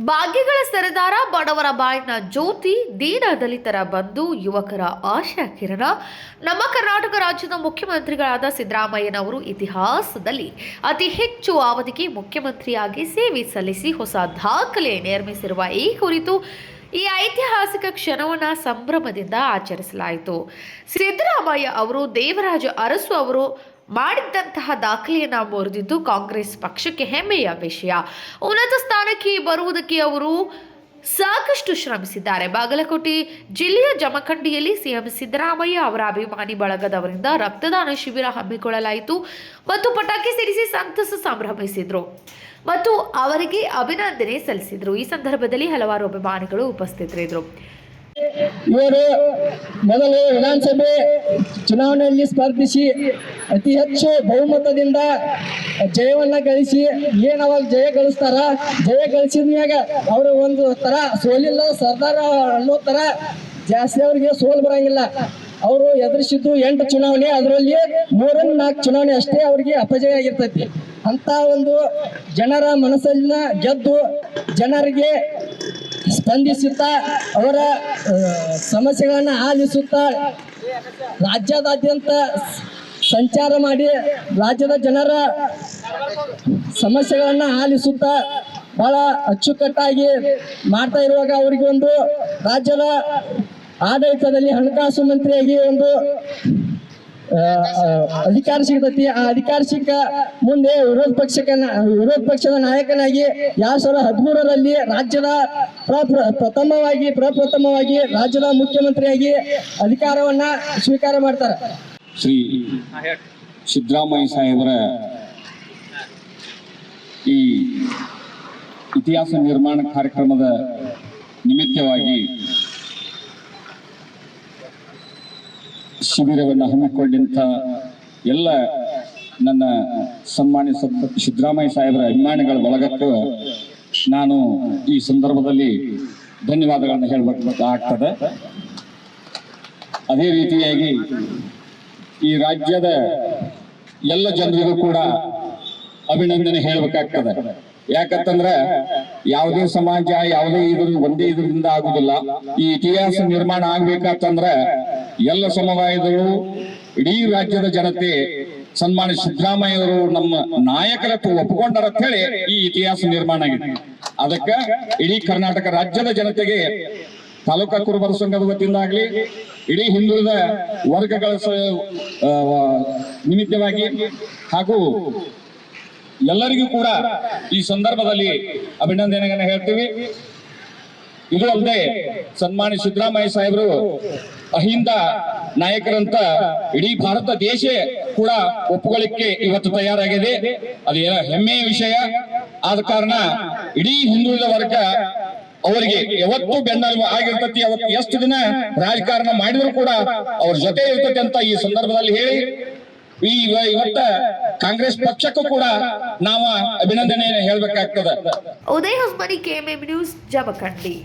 ಭಾಗ್ಯಗಳ ಸರದಾರ, ಬಡವರ ಬಾಳಿನ ಜ್ಯೋತಿ, ದೀನ ದಲಿತರ ಬಂಧು, ಯುವಕರ ಆಶಾ ಕಿರಣ, ನಮ್ಮ ಕರ್ನಾಟಕ ರಾಜ್ಯದ ಮುಖ್ಯಮಂತ್ರಿಗಳಾದ ಸಿದ್ದರಾಮಯ್ಯನವರು ಇತಿಹಾಸದಲ್ಲಿ ಅತಿ ಹೆಚ್ಚು ಅವಧಿಗೆ ಮುಖ್ಯಮಂತ್ರಿಯಾಗಿ ಸೇವೆ ಸಲ್ಲಿಸಿ ಹೊಸ ದಾಖಲೆ ನಿರ್ಮಿಸಿರುವ ಈ ಕುರಿತು ಈ ಐತಿಹಾಸಿಕ ಕ್ಷಣವನ್ನು ಸಂಭ್ರಮದಿಂದ ಆಚರಿಸಲಾಯಿತು. ಸಿದ್ದರಾಮಯ್ಯ ಅವರು ದೇವರಾಜ ಅರಸು ಅವರು ಮಾಡಿದ್ದಂತಹ ದಾಖಲೆಯನ್ನು ಮುರಿದಿದ್ದು ಕಾಂಗ್ರೆಸ್ ಪಕ್ಷಕ್ಕೆ ಹೆಮ್ಮೆಯ ವಿಷಯ. ಉನ್ನತ ಸ್ಥಾನಕ್ಕೆ ಬರುವುದಕ್ಕೆ ಅವರು ಸಾಕಷ್ಟು ಶ್ರಮಿಸಿದ್ದಾರೆ. ಬಾಗಲಕೋಟೆ ಜಿಲ್ಲೆಯ ಜಮಖಂಡಿಯಲ್ಲಿ ಸಿಎಂ ಸಿದ್ದರಾಮಯ್ಯ ಅವರ ಅಭಿಮಾನಿ ಬಳಗದವರಿಂದ ರಕ್ತದಾನ ಶಿಬಿರ ಹಮ್ಮಿಕೊಳ್ಳಲಾಯಿತು ಮತ್ತು ಪಟಾಕಿ ಸಿಡಿಸಿ ಸಂತಸ ಸಂಭ್ರಮಿಸಿದರು ಮತ್ತು ಅವರಿಗೆ ಅಭಿನಂದನೆ ಸಲ್ಲಿಸಿದರು. ಈ ಸಂದರ್ಭದಲ್ಲಿ ಹಲವಾರು ಅಭಿಮಾನಿಗಳು ಉಪಸ್ಥಿತರಿದ್ದರು. ಇವರು ಮೊದಲು ವಿಧಾನಸಭೆ ಚುನಾವಣೆಯಲ್ಲಿ ಸ್ಪರ್ಧಿಸಿ ಅತಿ ಹೆಚ್ಚು ಬಹುಮತದಿಂದ ಜಯವನ್ನ ಗಳಿಸಿ ಅವಾಗ ಜಯ ಗಳಿಸ್ತಾರ. ಜಯ ಗಳಿಸಿದ ಮ್ಯಾಗ ಅವರು ಒಂದು ತರ ಸೋಲಿಲ್ಲ ಸರ್ದಾರ ಅನ್ನೋ ತರ ಜಾಸ್ತಿ ಅವ್ರಿಗೆ ಸೋಲು ಬರಂಗಿಲ್ಲ. ಅವರು ಎದುರಿಸಿದ್ದು 8 ಚುನಾವಣೆ, ಅದರಲ್ಲಿ 3-4 ಚುನಾವಣೆ ಅಷ್ಟೇ ಅವ್ರಿಗೆ ಅಪಜಯ ಆಗಿರ್ತೈತಿ. ಅಂತ ಒಂದು ಜನರ ಮನಸ್ಸನ್ನ ಗೆದ್ದು ಜನರಿಗೆ ಸ್ಪಂದಿಸುತ್ತಾ ಅವರ ಸಮಸ್ಯೆಗಳನ್ನು ಆಲಿಸುತ್ತಾ ರಾಜ್ಯದಾದ್ಯಂತ ಸಂಚಾರ ಮಾಡಿ ರಾಜ್ಯದ ಜನರ ಸಮಸ್ಯೆಗಳನ್ನು ಆಲಿಸುತ್ತಾ ಬಹಳ ಅಚ್ಚುಕಟ್ಟಾಗಿ ಮಾಡ್ತಾ ಇರುವಾಗ ಅವರಿಗೆ ಒಂದು ರಾಜ್ಯದ ಆಡಳಿತದಲ್ಲಿ ಹಣಕಾಸು ಮಂತ್ರಿಯಾಗಿ ಒಂದು ಅಧಿಕಾರ ಸಿಗ್ತೈತಿ. ಆ ಅಧಿಕಾರ ಸಿಕ್ಕ ಮುಂದೆ ವಿರೋಧ ಪಕ್ಷದ ನಾಯಕನಾಗಿ 2013ರಲ್ಲಿ ರಾಜ್ಯದ ಪ್ರಪ್ರಥಮವಾಗಿ ರಾಜ್ಯದ ಮುಖ್ಯಮಂತ್ರಿಯಾಗಿ ಅಧಿಕಾರವನ್ನ ಸ್ವೀಕಾರ ಮಾಡ್ತಾರೆ. ಶ್ರೀ ಸಿದ್ದರಾಮಯ್ಯ ಸಾಹೇಬರ ಈ ಇತಿಹಾಸ ನಿರ್ಮಾಣ ಕಾರ್ಯಕ್ರಮದ ನಿಮಿತ್ತವಾಗಿ ಶಿಬಿರವನ್ನು ಹಮ್ಮಿಕೊಂಡಂಥ ಎಲ್ಲ ನನ್ನ ಸನ್ಮಾನ್ಯ ಸಿದ್ದರಾಮಯ್ಯ ಸಾಹೇಬರ ಅಭಿಮಾನಿಗಳ ಬಳಗಕ್ಕೂ ನಾನು ಈ ಸಂದರ್ಭದಲ್ಲಿ ಧನ್ಯವಾದಗಳನ್ನು ಹೇಳಬೇಕಾಗ್ತದೆ. ಅದೇ ರೀತಿಯಾಗಿ ಈ ರಾಜ್ಯದ ಎಲ್ಲ ಜನರಿಗೂ ಕೂಡ ಅಭಿನಂದನೆ ಹೇಳಬೇಕಾಗ್ತದೆ. ಯಾಕಂತಂದ್ರೆ ಯಾವುದೇ ಸಮಾಜ ಯಾವುದೇ ಒಂದೇ ಇದರಿಂದ ಆಗುದಿಲ್ಲ. ಈ ಇತಿಹಾಸ ನಿರ್ಮಾಣ ಆಗ್ಬೇಕಂತಂದ್ರೆ ಎಲ್ಲ ಸಮುದಾಯಗಳು, ಇಡೀ ರಾಜ್ಯದ ಜನತೆ ಸನ್ಮಾನ್ಯ ಸಿದ್ದರಾಮಯ್ಯವರು ನಮ್ಮ ನಾಯಕರತ್ತು ಒಪ್ಪಿಕೊಂಡರ ಅಂತ ಹೇಳಿ ಈ ಇತಿಹಾಸ ನಿರ್ಮಾಣ ಆಗಿದೆ. ಅದಕ್ಕೆ ಇಡೀ ಕರ್ನಾಟಕ ರಾಜ್ಯದ ಜನತೆಗೆ ತಾಲೂಕಾ ಕುರುಬರ ಸಂಘದ ವತಿಯಿಂದ ಆಗ್ಲಿ, ಇಡೀ ಹಿಂದುಳಿದ ವರ್ಗಗಳ ನಿಮಿತ್ತವಾಗಿ ಹಾಗೂ ಎಲ್ಲರಿಗೂ ಕೂಡ ಈ ಸಂದರ್ಭದಲ್ಲಿ ಅಭಿನಂದನೆಗಳನ್ನು ಹೇಳ್ತೀವಿ. ಇದು ಅಲ್ಲದೆ ಸನ್ಮಾನ್ಯ ಸಿದ್ದರಾಮಯ್ಯ ಸಾಹೇಬರು ಅಹಿಂದ ನಾಯಕರಂತ ಇಡೀ ಭಾರತ ದೇಶ ಕೂಡ ಒಪ್ಪುಗಳಿಕೆ ಇವತ್ತು ತಯಾರಾಗಿದೆ. ಅದು ಹೆಮ್ಮೆಯ ವಿಷಯ. ಆದ ಕಾರಣ ಇಡೀ ಹಿಂದುಳಿದ ವರ್ಗ ಅವರಿಗೆ ಯಾವತ್ತೂ ಬೆನ್ನೆಲುಬು ಆಗಿರ್ತತಿ. ಅವತ್ತು ಎಷ್ಟು ದಿನ ರಾಜಕಾರಣ ಮಾಡಿದ್ರು ಕೂಡ ಅವ್ರ ಜೊತೆ ಇರ್ತತಿ ಅಂತ ಈ ಸಂದರ್ಭದಲ್ಲಿ ಹೇಳಿ, ಇವತ್ತ ಕಾಂಗ್ರೆಸ್ ಪಕ್ಷಕ್ಕೂ ಕೂಡ ನಾವು ಅಭಿನಂದನೆ ಹೇಳ್ಬೇಕಾಗ್ತದೆ. ಉದಯ ಹೊಸಮನಿ, KMM ನ್ಯೂಸ್, ಜಮಖಂಡಿ.